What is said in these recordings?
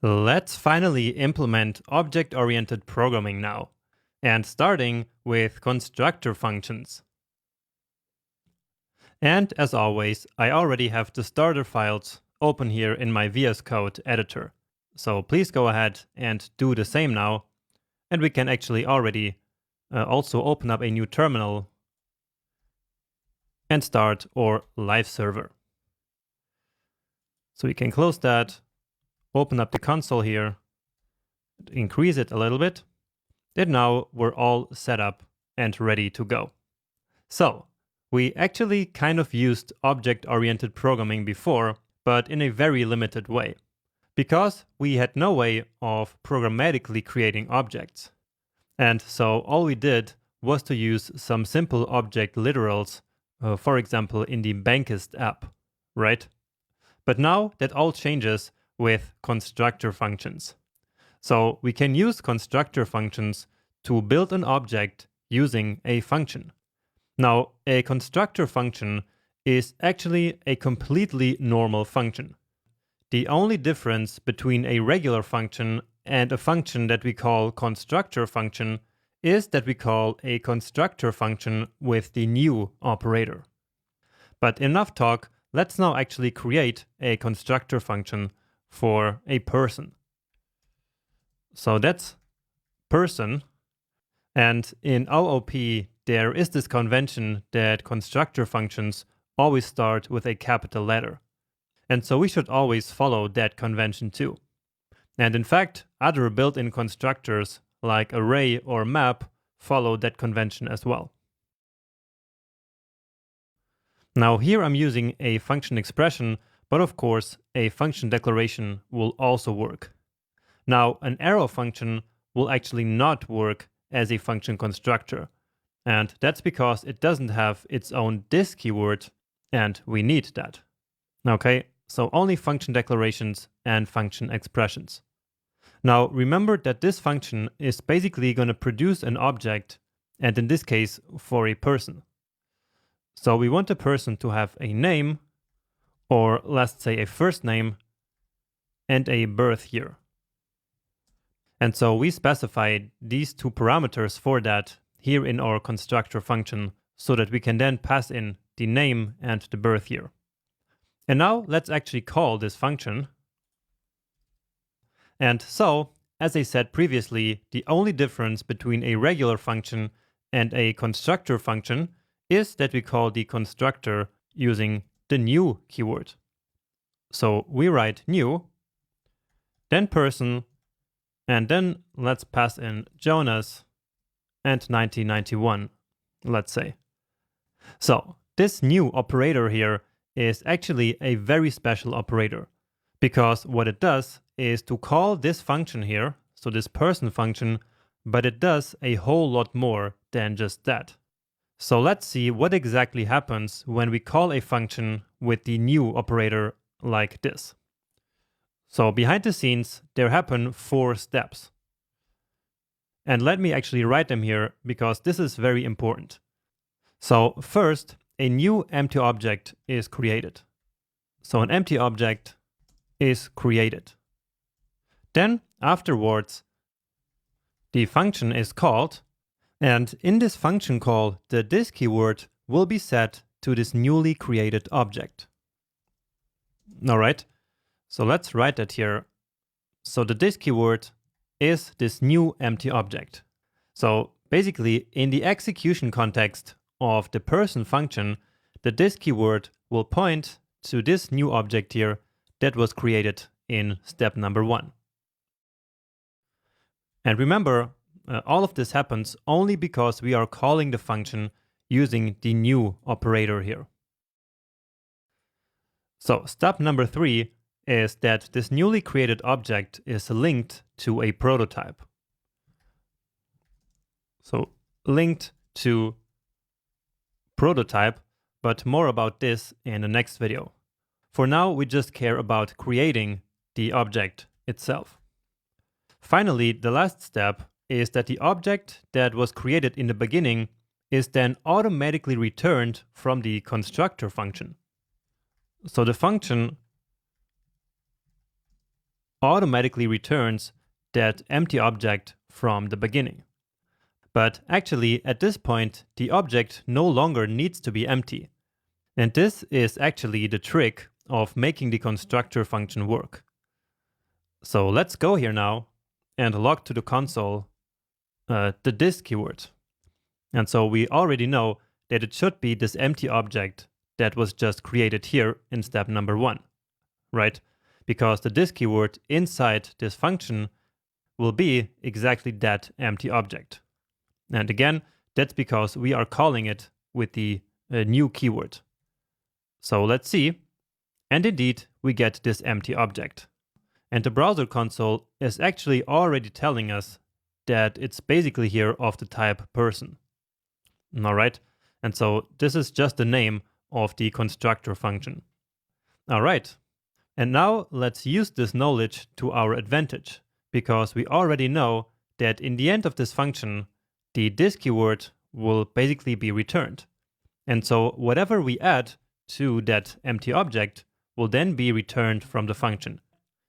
Let's finally implement object-oriented programming now, and starting with constructor functions. And as always, I already have the starter files open here in my VS Code editor. So please go ahead and do the same now. And we can actually already also open up a new terminal and start our live server. So we can close that, open up the console here, increase it a little bit. And now we're all set up and ready to go. So we actually kind of used object-oriented programming before, but in a very limited way, because we had no way of programmatically creating objects. And so all we did was to use some simple object literals, for example, in the Bankist app, right? But now that all changes with constructor functions. So we can use constructor functions to build an object using a function. Now, a constructor function is actually a completely normal function. The only difference between a regular function and a function that we call constructor function is that we call a constructor function with the new operator. But enough talk, let's now actually create a constructor function for a person. So that's person, and in OOP there is this convention that constructor functions always start with a capital letter. And so we should always follow that convention too. And in fact, other built-in constructors like array or map follow that convention as well. Now here I'm using a function expression, but of course a function declaration will also work. Now an arrow function will actually not work as a function constructor. And that's because it doesn't have its own this keyword, and we need that. Okay, so only function declarations and function expressions. Now remember that this function is basically going to produce an object, and in this case for a person. So we want the person to have a name, or let's say a first name, and a birth year. And so we specified these two parameters for that here in our constructor function so that we can then pass in the name and the birth year. And now let's actually call this function. And so, as I said previously, the only difference between a regular function and a constructor function is that we call the constructor using the new keyword. So we write new, then person, and then let's pass in Jonas and 1991, let's say. So this new operator here is actually a very special operator, because what it does is to call this function here, so this person function, but it does a whole lot more than just that. So let's see what exactly happens when we call a function with the new operator like this. So behind the scenes, there happen 4 steps. And let me actually write them here because this is very important. So first, a new empty object is created. So an empty object is created. Then afterwards, the function is called, and in this function call, the this keyword will be set to this newly created object. All right, so let's write that here. So the this keyword is this new empty object. So basically, in the execution context of the person function, the this keyword will point to this new object here that was created in step number 1. And remember, all of this happens only because we are calling the function using the new operator here. So step number 3 is that this newly created object is linked to a prototype. So linked to prototype, but more about this in the next video. For now, we just care about creating the object itself. Finally, the last step is that the object that was created in the beginning is then automatically returned from the constructor function. So the function automatically returns that empty object from the beginning. But actually, at this point, the object no longer needs to be empty. And this is actually the trick of making the constructor function work. So let's go here now and log to the console the this keyword. And so we already know that it should be this empty object that was just created here in step number 1, right? Because the this keyword inside this function will be exactly that empty object. And again, that's because we are calling it with the new keyword. So let's see. And indeed, we get this empty object. And the browser console is actually already telling us that it's basically here of the type person. All right. And so this is just the name of the constructor function. All right. And now let's use this knowledge to our advantage, because we already know that in the end of this function, the this keyword will basically be returned. And so whatever we add to that empty object will then be returned from the function.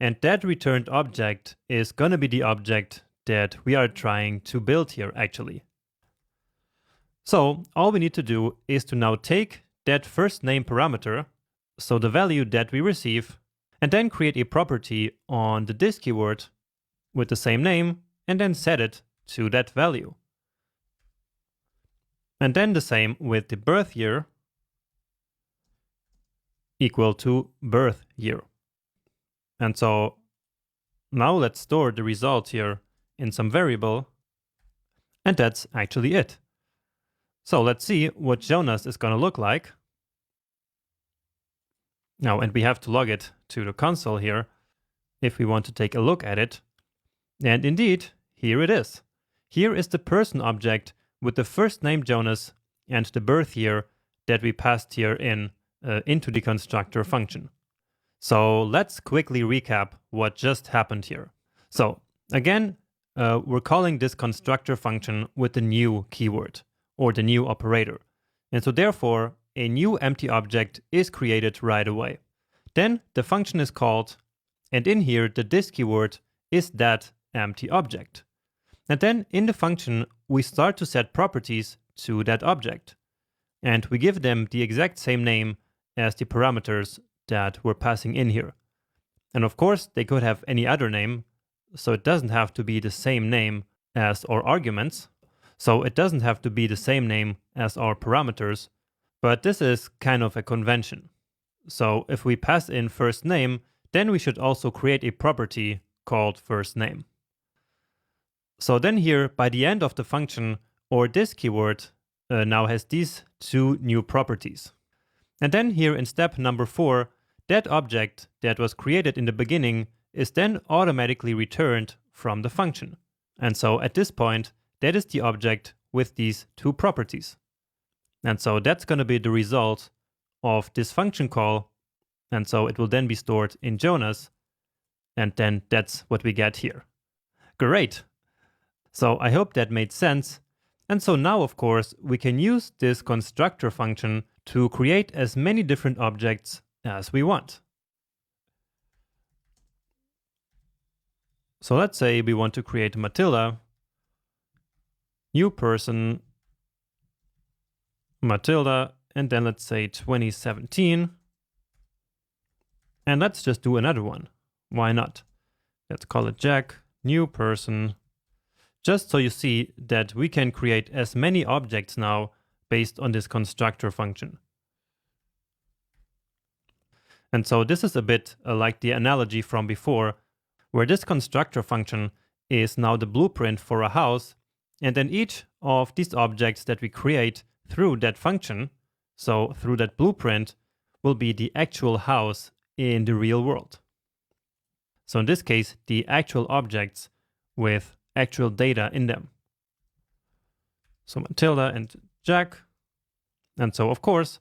And that returned object is going to be the object that we are trying to build here actually. So all we need to do is to now take that first name parameter, so the value that we receive, and then create a property on the this keyword with the same name, and then set it to that value. And then the same with the birth year equal to birth year. And so now let's store the result here in some variable, and that's actually it. So let's see what Jonas is going to look like. Now, and we have to log it to the console here if we want to take a look at it. And indeed, here it is. Here is the person object with the first name Jonas and the birth year that we passed here into the constructor function. So let's quickly recap what just happened here. So again, we're calling this constructor function with the new keyword or the new operator. And so therefore, a new empty object is created right away. Then the function is called, and in here, the this keyword is that empty object. And then in the function, we start to set properties to that object. And we give them the exact same name as the parameters that we're passing in here. And of course, they could have any other name, so it doesn't have to be the same name as our arguments. So it doesn't have to be the same name as our parameters, but this is kind of a convention. So if we pass in first name, then we should also create a property called first name. So then here, by the end of the function, or this keyword now has these two new properties. And then here in step number 4, that object that was created in the beginning is then automatically returned from the function. And so at this point, that is the object with these two properties. And so that's going to be the result of this function call. And so it will then be stored in Jonas. And then that's what we get here. Great. So I hope that made sense. And so now, of course, we can use this constructor function to create as many different objects as we want. So let's say we want to create Matilda, new person, Matilda, and then let's say 2017. And let's just do another one. Why not? Let's call it Jack, new person, just so you see that we can create as many objects now based on this constructor function. And so this is a bit like the analogy from before, where this constructor function is now the blueprint for a house, and then each of these objects that we create through that function, so through that blueprint, will be the actual house in the real world. So in this case, the actual objects with actual data in them. So Matilda and Jack. And so of course,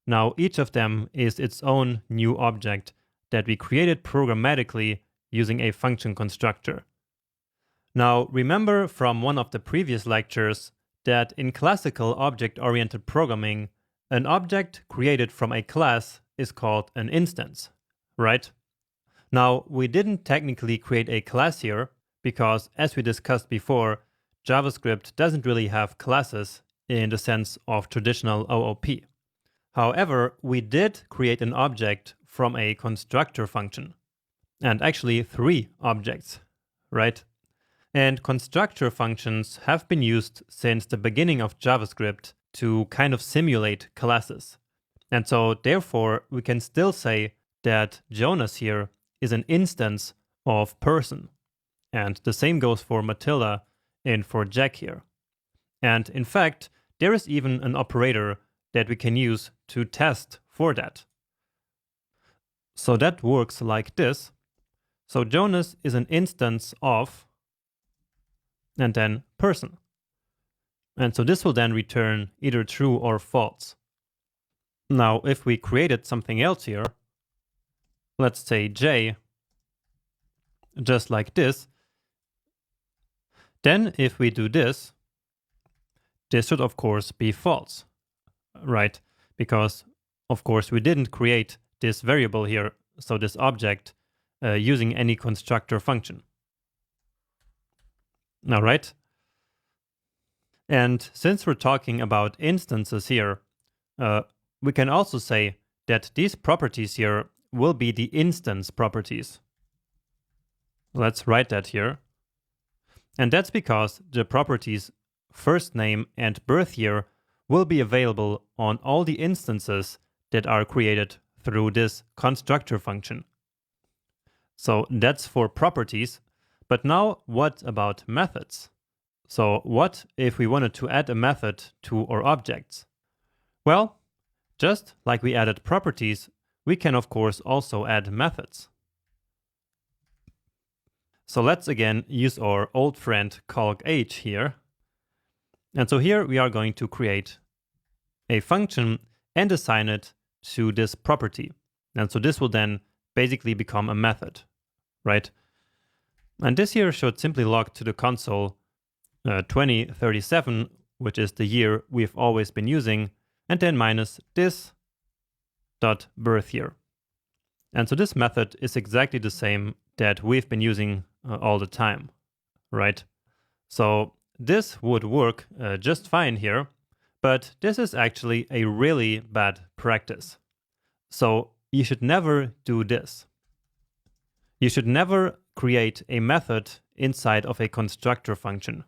now each of them is its own new object that we created programmatically using a function constructor. Now remember from one of the previous lectures that in classical object-oriented programming, an object created from a class is called an instance, right? Now, we didn't technically create a class here because, as we discussed before, JavaScript doesn't really have classes in the sense of traditional OOP. However, we did create an object from a constructor function, and actually 3 objects, right? And constructor functions have been used since the beginning of JavaScript to kind of simulate classes. And so therefore, we can still say that Jonas here is an instance of person. And the same goes for Matilda and for Jack here. And in fact, there is even an operator that we can use to test for that. So that works like this. So Jonas is an instance of, and then person. And so this will then return either true or false. Now, if we created something else here, let's say J, just like this, then if we do this, this should of course be false, right? Because of course we didn't create this variable here, so this object, using any constructor function. All right. And since we're talking about instances here, we can also say that these properties here will be the instance properties. Let's write that here. And that's because the properties first name and birth year will be available on all the instances that are created through this constructor function. So that's for properties. But now what about methods? So what if we wanted to add a method to our objects? Well, just like we added properties, we can of course also add methods. So let's again use our old friend calc_h here. And so here we are going to create a function and assign it to this property. And so this will then basically become a method, right? And this here should simply log to the console 2037, which is the year we've always been using, and then minus this dot birth year. And so this method is exactly the same that we've been using all the time, right? So this would work just fine here, but this is actually a really bad practice. So you should never do this. You should never create a method inside of a constructor function.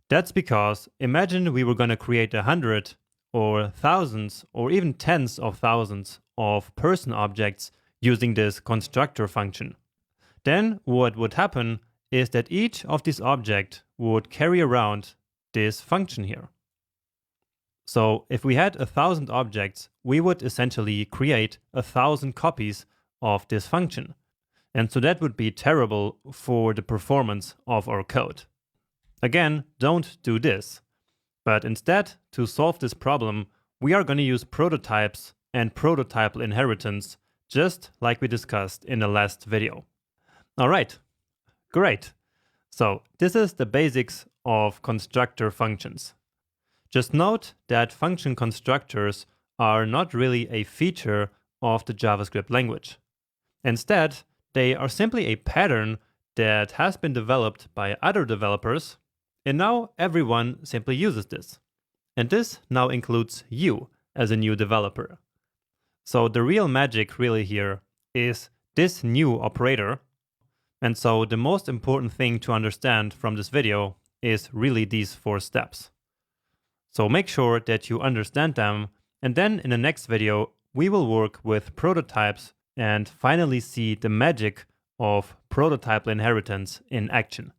That's because imagine we were going to create 100 or thousands or even tens of thousands of person objects using this constructor function. Then what would happen is that each of these objects would carry around this function here. So if we had 1,000 objects, we would essentially create 1,000 copies of this function. And so that would be terrible for the performance of our code. Again, don't do this. But instead, to solve this problem, we are going to use prototypes and prototypal inheritance, just like we discussed in the last video. All right, great. So this is the basics of constructor functions. Just note that function constructors are not really a feature of the JavaScript language. Instead, they are simply a pattern that has been developed by other developers, and now everyone simply uses this. And this now includes you as a new developer. So the real magic really here is this new operator. And so the most important thing to understand from this video is really these 4 steps. So make sure that you understand them, and then in the next video we will work with prototypes and finally see the magic of prototypal inheritance in action.